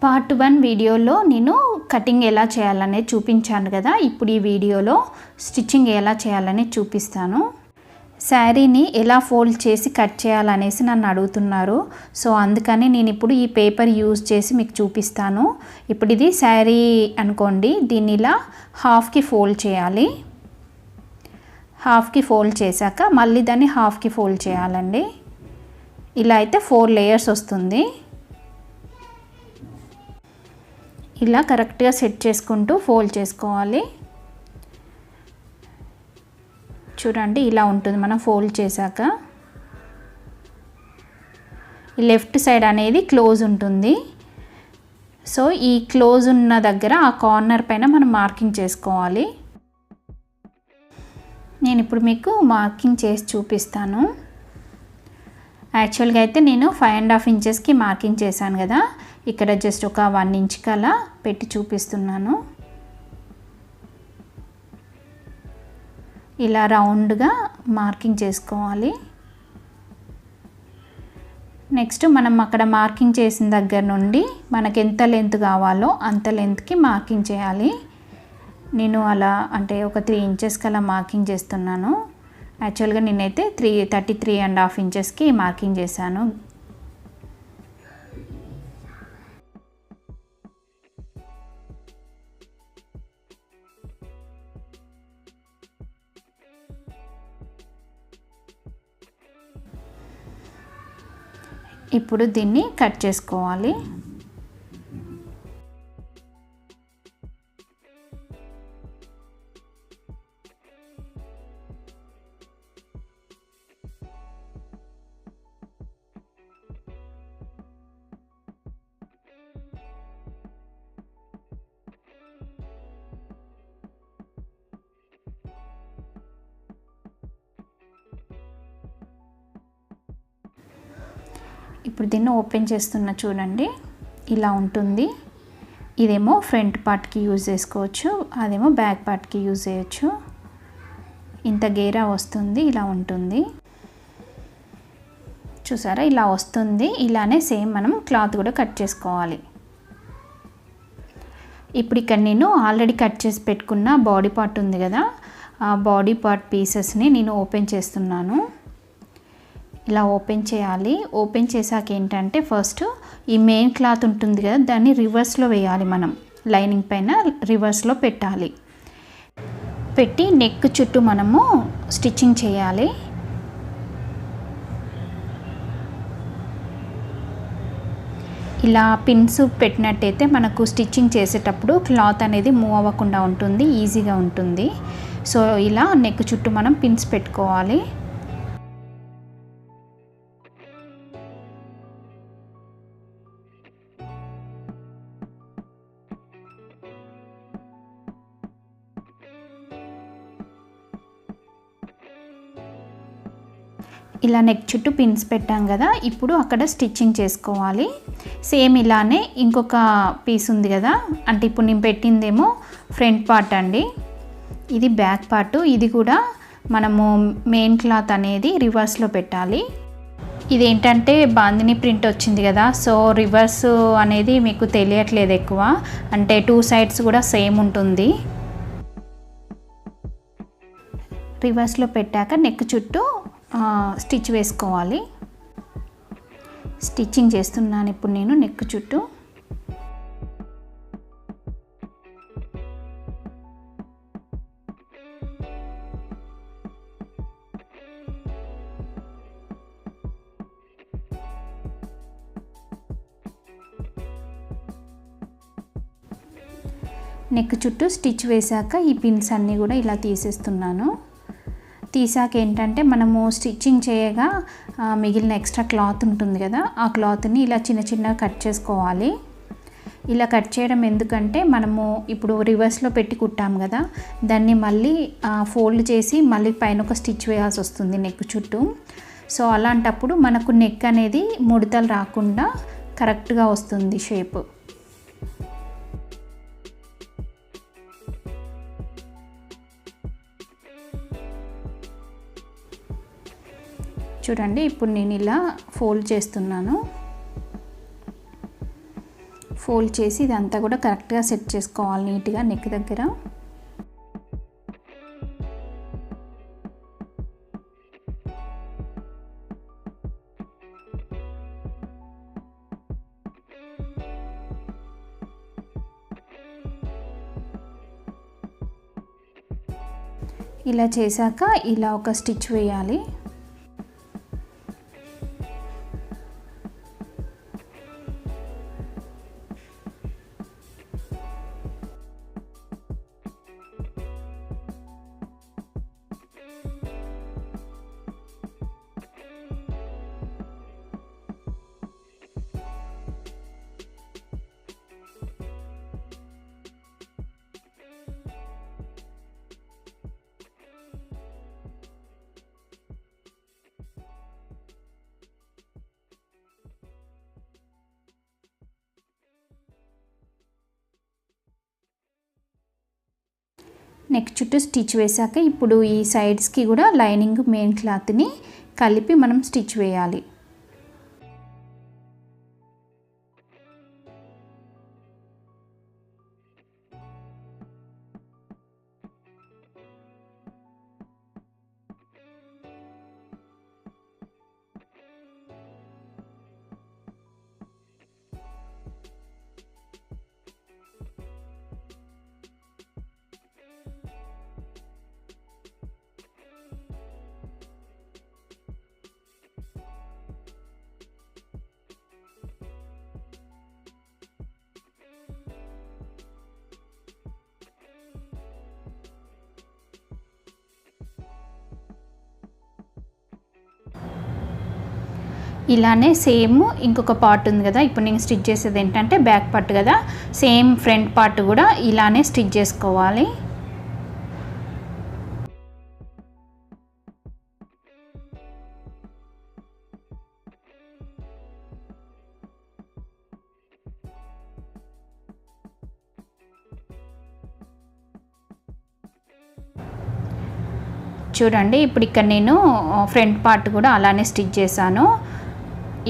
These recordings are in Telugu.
పార్ట్ 1 వీడియోలో నేను కటింగ్ ఎలా చేయాలనేది చూపించాను కదా. ఇప్పుడు ఈ వీడియోలో స్టిచ్చింగ్ ఎలా చేయాలనేది చూపిస్తాను. శారీని ఎలా ఫోల్డ్ చేసి కట్ చేయాలనేసి నన్ను అడుగుతున్నారు. సో అందుకని నేను ఇప్పుడు ఈ పేపర్ యూజ్ చేసి మీకు చూపిస్తాను. ఇప్పుడు ఇది శారీ అనుకోండి, దీన్ని ఇలా హాఫ్కి ఫోల్డ్ చేయాలి. హాఫ్కి ఫోల్డ్ చేశాక మళ్ళీ దాన్ని హాఫ్కి ఫోల్డ్ చేయాలండి. ఇలా అయితే 4 లేయర్స్ వస్తుంది. ఇలా కరెక్ట్గా సెట్ చేసుకుంటూ ఫోల్డ్ చేసుకోవాలి. చూడండి ఇలా ఉంటుంది మనం ఫోల్డ్ చేశాక. ఈ లెఫ్ట్ సైడ్ అనేది క్లోజ్ ఉంటుంది. సో ఈ క్లోజ్ ఉన్న దగ్గర ఆ కార్నర్ పైన మనం మార్కింగ్ చేసుకోవాలి. నేను ఇప్పుడు మీకు మార్కింగ్ చేసి చూపిస్తాను. యాక్చువల్గా అయితే నేను 5.5 ఇంచెస్కి మార్కింగ్ చేశాను కదా. ఇక్కడ జస్ట్ ఒక 1 ఇంచ్ కలా పెట్టి చూపిస్తున్నాను. ఇలా రౌండ్గా మార్కింగ్ చేసుకోవాలి. నెక్స్ట్ మనం అక్కడ మార్కింగ్ చేసిన దగ్గర నుండి మనకు ఎంత లెంత్ కావాలో అంత లెంత్కి మార్కింగ్ చేయాలి. నేను అలా అంటే ఒక 3 ఇంచెస్ కలా మార్కింగ్ చేస్తున్నాను. యాక్చువల్గా నేనైతే 33.5 ఇంచెస్కి మార్కింగ్ చేశాను. ఇప్పుడు దీన్ని కట్ చేసుకోవాలి. ఇప్పుడు దీన్ని ఓపెన్ చేస్తున్నా చూడండి, ఇలా ఉంటుంది. ఇదేమో ఫ్రంట్ పార్ట్కి యూజ్ చేసుకోవచ్చు, అదేమో బ్యాక్ పార్ట్కి యూజ్ చేయొచ్చు. ఇంత గేరా వస్తుంది, ఇలా ఉంటుంది. చూసారా ఇలా వస్తుంది. ఇలానే సేమ్ మనం క్లాత్ కూడా కట్ చేసుకోవాలి. ఇప్పుడు ఇక్కడ నేను ఆల్రెడీ కట్ చేసి పెట్టుకున్న బాడీ పార్ట్ ఉంది కదా, ఆ బాడీ పార్ట్ పీసెస్ని నేను ఓపెన్ చేస్తున్నాను. ఇలా ఓపెన్ చేయాలి. ఓపెన్ చేశాక ఏంటంటే ఫస్ట్ ఈ మెయిన్ క్లాత్ ఉంటుంది కదా, దాన్ని రివర్స్లో వేయాలి. మనం లైనింగ్ పైన రివర్స్లో పెట్టాలి. పెట్టి నెక్ చుట్టూ మనము స్టిచ్చింగ్ చేయాలి. ఇలా పిన్స్ పెట్టినట్టయితే మనకు స్టిచ్చింగ్ చేసేటప్పుడు క్లాత్ అనేది మూవ్ అవ్వకుండా ఉంటుంది, ఈజీగా ఉంటుంది. సో ఇలా నెక్ చుట్టూ మనం పిన్స్ పెట్టుకోవాలి. ఇలా నెక్ చుట్టూ పిన్స్ పెట్టాం కదా, ఇప్పుడు అక్కడ స్టిచ్చింగ్ చేసుకోవాలి. సేమ్ ఇలానే ఇంకొక పీస్ ఉంది కదా, అంటే ఇప్పుడు నేను పెట్టిందేమో ఫ్రంట్ పార్ట్ అండి, ఇది బ్యాక్ పార్ట్. ఇది కూడా మనము మెయిన్ క్లాత్ అనేది రివర్స్లో పెట్టాలి. ఇదేంటంటే బాందిని ప్రింట్ వచ్చింది కదా, సో రివర్స్ అనేది మీకు తెలియట్లేదు ఎక్కువ, అంటే 2 సైడ్స్ కూడా సేమ్ ఉంటుంది. రివర్స్లో పెట్టాక నెక్ చుట్టూ స్టిచ్ వేసుకోవాలి. స్టిచ్చింగ్ చేస్తున్నాను ఇప్పుడు నేను నెక్ చుట్టూ. నెక్ చుట్టూ స్టిచ్ వేశాక ఈ పిన్స్ అన్నీ కూడా ఇలా తీసేస్తున్నాను. తీసాక ఏంటంటే మనము స్టిచ్చింగ్ చేయగా మిగిలిన ఎక్స్ట్రా క్లాత్ ఉంటుంది కదా, ఆ క్లాత్ని ఇలా చిన్న చిన్నగా కట్ చేసుకోవాలి. ఇలా కట్ చేయడం ఎందుకంటే మనము ఇప్పుడు రివర్స్లో పెట్టి కుట్టాం కదా, దాన్ని మళ్ళీ ఫోల్డ్ చేసి మళ్ళీ పైన ఒక స్టిచ్ వేయాల్సి వస్తుంది నెక్ చుట్టూ. సో అలాంటప్పుడు మనకు నెక్ అనేది ముడతలు రాకుండా కరెక్ట్గా వస్తుంది షేప్. చూడండి ఇప్పుడు నేను ఇలా ఫోల్డ్ చేస్తున్నాను. ఫోల్డ్ చేసి ఇదంతా కూడా కరెక్ట్గా సెట్ చేసుకోవాలి నీట్గా నెక్ దగ్గర. ఇలా చేశాక ఇలా ఒక స్టిచ్ వేయాలి. నెక్ చుట్టూ స్టిచ్ వేసాక ఇప్పుడు ఈ సైడ్స్కి కూడా లైనింగ్ మెయిన్ క్లాత్ని కలిపి మనం స్టిచ్ వేయాలి. ఇలానే సేమ్ ఇంకొక పార్ట్ ఉంది కదా, ఇప్పుడు నేను స్టిచ్ చేసేది ఏంటంటే బ్యాక్ పార్ట్ కదా, సేమ్ ఫ్రంట్ పార్ట్ కూడా ఇలానే స్టిచ్ చేసుకోవాలి. చూడండి ఇప్పుడు ఇక్కడ నేను ఫ్రంట్ పార్ట్ కూడా అలానే స్టిచ్ చేశాను.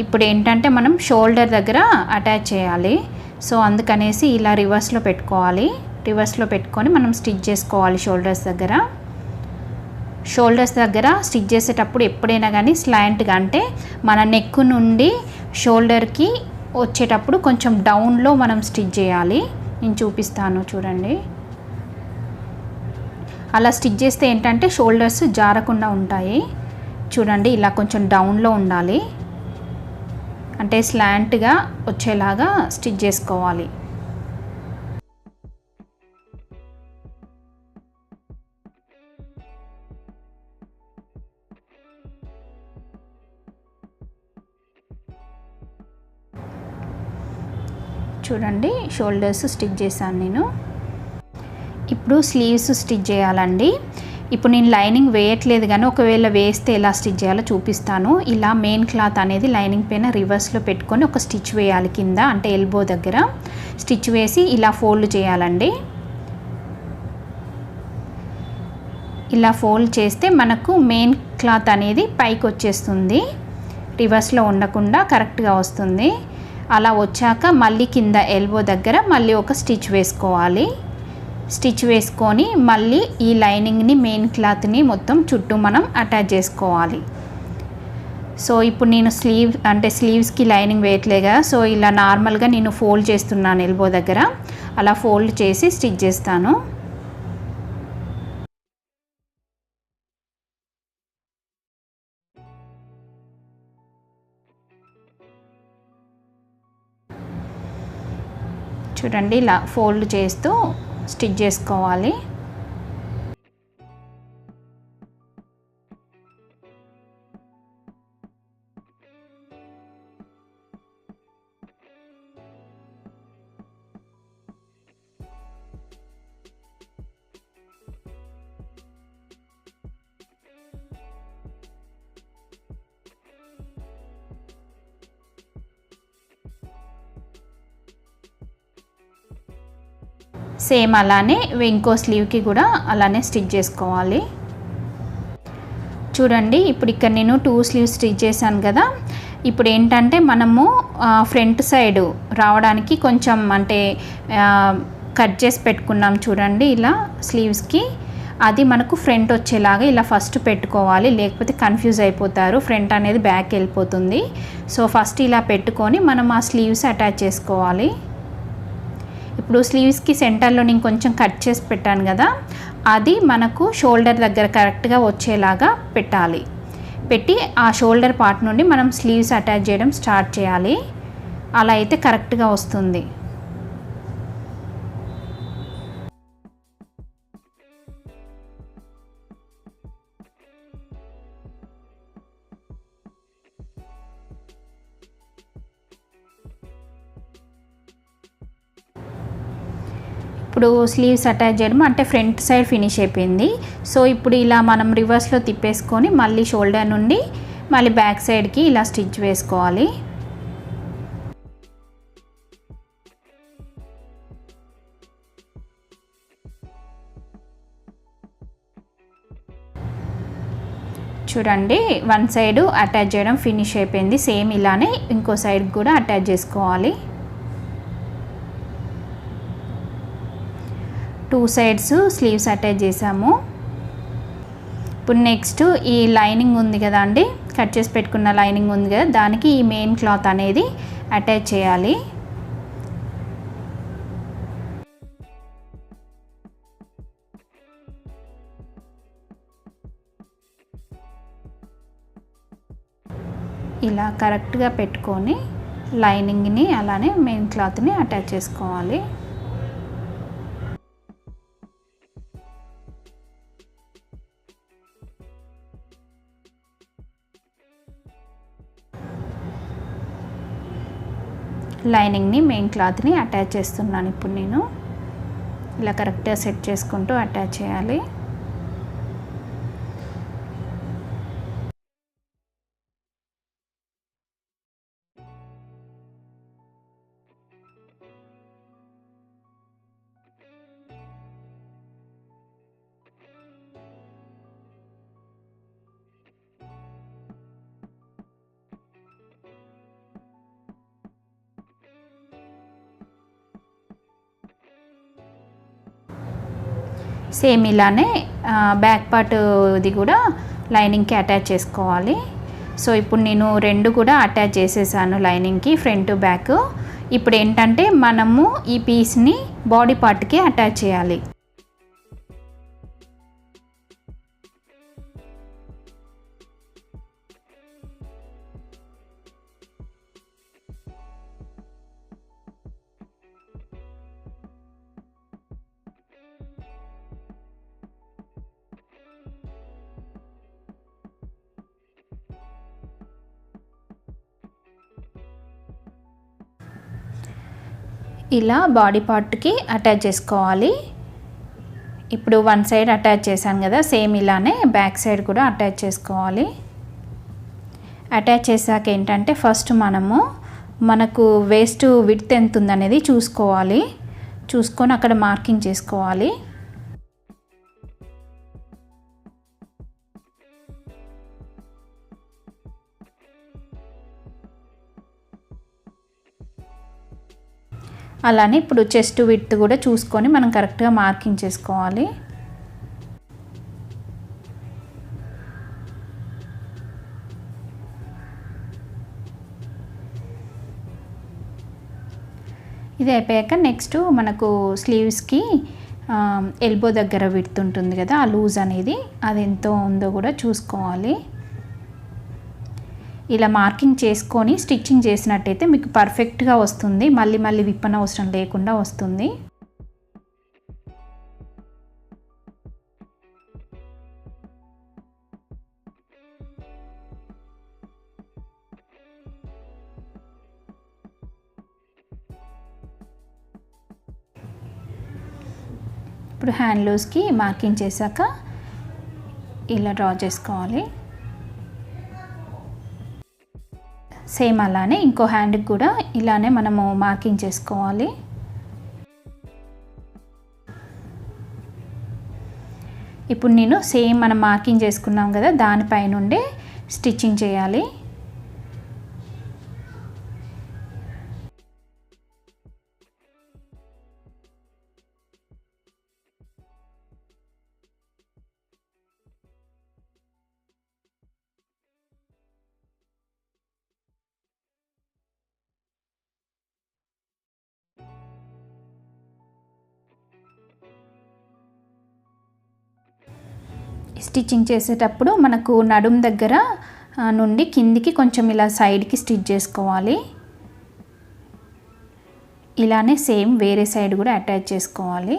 ఇప్పుడు ఏంటంటే మనం షోల్డర్ దగ్గర అటాచ్ చేయాలి. సో అందుకనేసి ఇలా రివర్స్లో పెట్టుకోవాలి. రివర్స్లో పెట్టుకొని మనం స్టిచ్ చేసుకోవాలి షోల్డర్స్ దగ్గర స్టిచ్ చేసేటప్పుడు ఎప్పుడైనా కానీ స్లాంట్గా, అంటే మన నెక్ నుండి షోల్డర్కి వచ్చేటప్పుడు కొంచెం డౌన్లో మనం స్టిచ్ చేయాలి. నేను చూపిస్తాను చూడండి. అలా స్టిచ్ చేస్తే ఏంటంటే షోల్డర్స్ జారకుండా ఉంటాయి. చూడండి ఇలా కొంచెం డౌన్లో ఉండాలి, అంటే స్లాంట్గా వచ్చేలాగా స్టిచ్ చేసుకోవాలి. చూడండి షోల్డర్స్ స్టిచ్ చేశాను నేను. ఇప్పుడు స్లీవ్స్ స్టిచ్ చేయాలండి. ఇప్పుడు నేను లైనింగ్ వేయట్లేదు, కానీ ఒకవేళ వేస్తే ఎలా స్టిచ్ చేయాలో చూపిస్తాను. ఇలా మెయిన్ క్లాత్ అనేది లైనింగ్ పైన రివర్స్లో పెట్టుకొని ఒక స్టిచ్ వేయాలి కింద, అంటే ఎల్బో దగ్గర స్టిచ్ వేసి ఇలా ఫోల్డ్ చేయాలండి. ఇలా ఫోల్డ్ చేస్తే మనకు మెయిన్ క్లాత్ అనేది పైకి వచ్చేస్తుంది, రివర్స్లో ఉండకుండా కరెక్ట్గా వస్తుంది. అలా వచ్చాక మళ్ళీ కింద ఎల్బో దగ్గర మళ్ళీ ఒక స్టిచ్ వేసుకోవాలి. స్టిచ్ వేసుకొని మళ్ళీ ఈ లైనింగ్ని మెయిన్ క్లాత్ని మొత్తం చుట్టూ మనం అటాచ్ చేసుకోవాలి. సో ఇప్పుడు నేను స్లీవ్స్కి లైనింగ్ వేయట్లేదు కదా, సో ఇలా నార్మల్గా నేను ఫోల్డ్ చేస్తున్నాను ఎల్బో దగ్గర. అలా ఫోల్డ్ చేసి స్టిచ్ చేస్తాను. చూడండి ఇలా ఫోల్డ్ చేస్తూ స్టిచ్ చేసుకోవాలి. సేమ్ అలానే ఇంకో స్లీవ్కి కూడా అలానే స్టిచ్ చేసుకోవాలి. చూడండి ఇప్పుడు ఇక్కడ నేను 2 స్లీవ్స్ స్టిచ్ చేశాను కదా. ఇప్పుడు ఏంటంటే మనము ఫ్రంట్ సైడ్ రావడానికి కొంచెం అంటే కట్ చేసి పెట్టుకున్నాం చూడండి ఇలా స్లీవ్స్కి, అది మనకు ఫ్రంట్ వచ్చేలాగా ఇలా ఫస్ట్ పెట్టుకోవాలి, లేకపోతే కన్ఫ్యూజ్ అయిపోతారు, ఫ్రంట్ అనేది బ్యాక్ వెళ్ళిపోతుంది. సో ఫస్ట్ ఇలా పెట్టుకొని మనం ఆ స్లీవ్స్ అటాచ్ చేసుకోవాలి. ఇప్పుడు స్లీవ్స్కి సెంటర్లో నేను కొంచెం కట్ చేసి పెట్టాను కదా, అది మనకు షోల్డర్ దగ్గర కరెక్ట్గా వచ్చేలాగా పెట్టాలి. పెట్టి ఆ షోల్డర్ పార్ట్ నుండి మనం స్లీవ్స్ అటాచ్ చేయడం స్టార్ట్ చేయాలి. అలా అయితే కరెక్ట్గా వస్తుంది. ఇప్పుడు స్లీవ్స్ అటాచ్ చేయడం అంటే ఫ్రంట్ సైడ్ ఫినిష్ అయిపోయింది. సో ఇప్పుడు ఇలా మనం రివర్స్లో తిప్పేసుకొని మళ్ళీ షోల్డర్ నుండి మళ్ళీ బ్యాక్ సైడ్కి ఇలా స్టిచ్ వేసుకోవాలి. చూడండి వన్ సైడ్ అటాచ్ చేయడం ఫినిష్ అయిపోయింది. సేమ్ ఇలానే ఇంకో సైడ్ కూడా అటాచ్ చేసుకోవాలి. 2 సైడ్స్ స్లీవ్స్ అటాచ్ చేసాము. ఇప్పుడు నెక్స్ట్ ఈ లైనింగ్ ఉంది కదా అండి, కట్ చేసి పెట్టుకున్న లైనింగ్ ఉంది కదా, దానికి ఈ మెయిన్ క్లాత్ అనేది అటాచ్ చేయాలి. ఇలా కరెక్ట్గా పెట్టుకొని లైనింగ్ని అలానే మెయిన్ క్లాత్ని అటాచ్ చేసుకోవాలి. లైనింగ్ని మెయిన్ క్లాత్ని అటాచ్ చేస్తున్నాను. ఇప్పుడు నేను ఇలా కరెక్ట్గా సెట్ చేసుకుంటూ అటాచ్ చేయాలి. సేమ్ ఇలానే బ్యాక్ పార్ట్ ఇది కూడా లైనింగ్కి అటాచ్ చేసుకోవాలి. సో ఇప్పుడు నేను 2 కూడా అటాచ్ చేసేసాను లైనింగ్కి, ఫ్రంట్ బ్యాక్. ఇప్పుడు ఏంటంటే మనము ఈ పీస్ని బాడీ పార్ట్కి అటాచ్ చేయాలి. ఇలా బాడీ పార్ట్కి అటాచ్ చేసుకోవాలి. ఇప్పుడు వన్ సైడ్ అటాచ్ చేశాను కదా, సేమ్ ఇలానే బ్యాక్ సైడ్ కూడా అటాచ్ చేసుకోవాలి. అటాచ్ చేశాక ఏంటంటే ఫస్ట్ మనకు వేస్ట్ విడ్త్ ఎంత ఉందనేది చూసుకోవాలి. చూసుకొని అక్కడ మార్కింగ్ చేసుకోవాలి. అలానే ఇప్పుడు చెస్ట్ విడ్త్ కూడా చూసుకొని మనం కరెక్ట్గా మార్కింగ్ చేసుకోవాలి. ఇది అయిపోయాక నెక్స్ట్ మనకు స్లీవ్స్కి ఎల్బో దగ్గర విడ్త్ ఉంటుంది కదా, ఆ లూజ్ అనేది అది ఎంతో ఉందో కూడా చూసుకోవాలి. ఇలా మార్కింగ్ చేసుకొని స్టిచ్చింగ్ చేసినట్టయితే మీకు పర్ఫెక్ట్గా వస్తుంది, మళ్ళీ విప్పనవసరం లేకుండా వస్తుంది. ఇప్పుడు హ్యాండ్ లూజ్కి మార్కింగ్ చేశాక ఇలా డ్రా చేసుకోవాలి. సేమ్ అలానే ఇంకో హ్యాండ్కి కూడా ఇలానే మనము మార్కింగ్ చేసుకోవాలి. ఇప్పుడు నేను సేమ్ మనం మార్కింగ్ చేసుకున్నాం కదా, దానిపై నుండే స్టిచ్చింగ్ చేయాలి. స్టిచ్చింగ్ చేసేటప్పుడు మనకు నడుం దగ్గర నుండి కిందికి కొంచెం ఇలా సైడ్కి స్టిచ్ చేసుకోవాలి. ఇలానే సేమ్ వేరే సైడ్ కూడా అటాచ్ చేసుకోవాలి.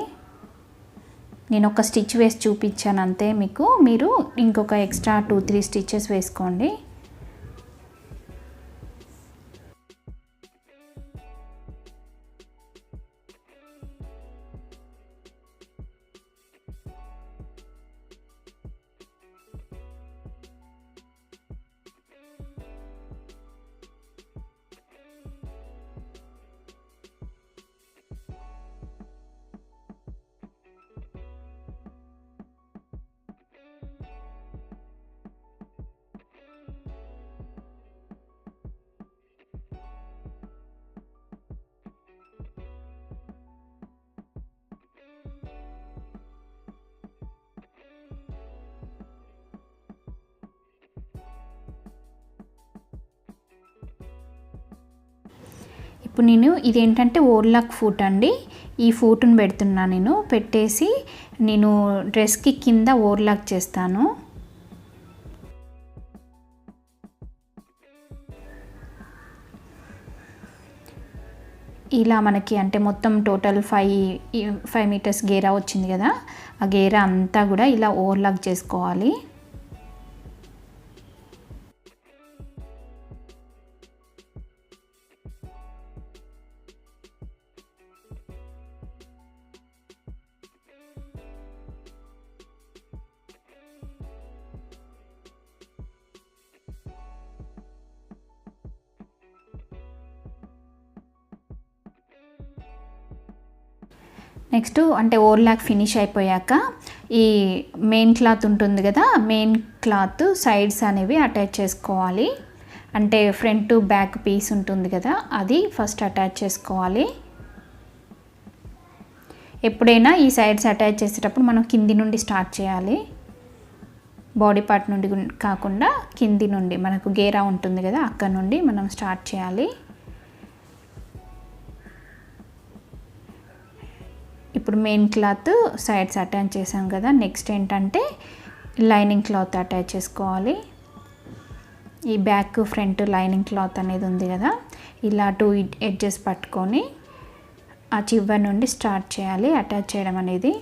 నేను ఒక స్టిచ్ వేసి చూపించాను అంతే మీకు, మీరు ఇంకొక ఎక్స్ట్రా 2-3 స్టిచెస్ వేసుకోండి. ఇప్పుడు నేను ఇదేంటంటే ఓవర్లాక్ ఫూట్ అండి. ఈ ఫూట్ని పెడుతున్నా, నేను పెట్టేసి నేను డ్రెస్కి కింద ఓవర్లాక్ చేస్తాను. ఇలా మనకి అంటే మొత్తం టోటల్ 5 మీటర్స్ గేరా వచ్చింది కదా, ఆ గేరా అంతా కూడా ఇలా ఓవర్లాక్ చేసుకోవాలి. నెక్స్ట్ అంటే ఓవర్లాక్ ఫినిష్ అయిపోయాక ఈ మెయిన్ క్లాత్ ఉంటుంది కదా, మెయిన్ క్లాత్ సైడ్స్ అనేవి అటాచ్ చేసుకోవాలి. అంటే ఫ్రంట్ బ్యాక్ పీస్ ఉంటుంది కదా, అది ఫస్ట్ అటాచ్ చేసుకోవాలి. ఎప్పుడైనా ఈ సైడ్స్ అటాచ్ చేసేటప్పుడు మనం కింది నుండి స్టార్ట్ చేయాలి. బాడీ పార్ట్ నుండి కాకుండా కింది నుండి, మనకు గేరా ఉంటుంది కదా అక్కడ నుండి మనం స్టార్ట్ చేయాలి. ఇప్పుడు మెయిన్ క్లాత్ సైడ్స్ అటాచ్ చేసాం కదా, నెక్స్ట్ ఏంటంటే లైనింగ్ క్లాత్ అటాచ్ చేసుకోవాలి. ఈ బ్యాక్ ఫ్రంట్ లైనింగ్ క్లాత్ అనేది ఉంది కదా, ఇలా 2 ఎడ్జెస్ పట్టుకొని ఆ చివరి నుండి స్టార్ట్ చేయాలి అటాచ్ చేయడం అనేది.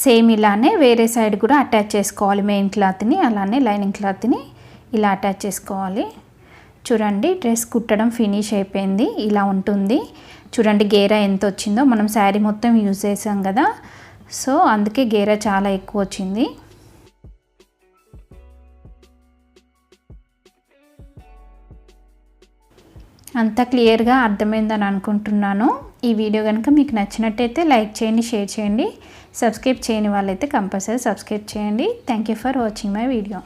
సేమ్ ఇలానే వేరే సైడ్ కూడా అటాచ్ చేసుకోవాలి. మెయిన్ క్లాత్ని అలానే లైనింగ్ క్లాత్ని ఇలా అటాచ్ చేసుకోవాలి. చూడండి డ్రెస్ కుట్టడం ఫినిష్ అయిపోయింది. ఇలా ఉంటుంది చూడండి, గేరా ఎంత వచ్చిందో. మనం శారీ మొత్తం యూజ్ చేసాం కదా, సో అందుకే గేరా చాలా ఎక్కువ వచ్చింది. అంతా క్లియర్గా అర్థమైందని అనుకుంటున్నాను. ఈ వీడియో కనుక మీకు నచ్చినట్టయితే లైక్ చేయండి, షేర్ చేయండి. సబ్స్క్రైబ్ చేయని వాళ్ళైతే కంపల్సరీ సబ్స్క్రైబ్ చేయండి. Thank you for watching my video.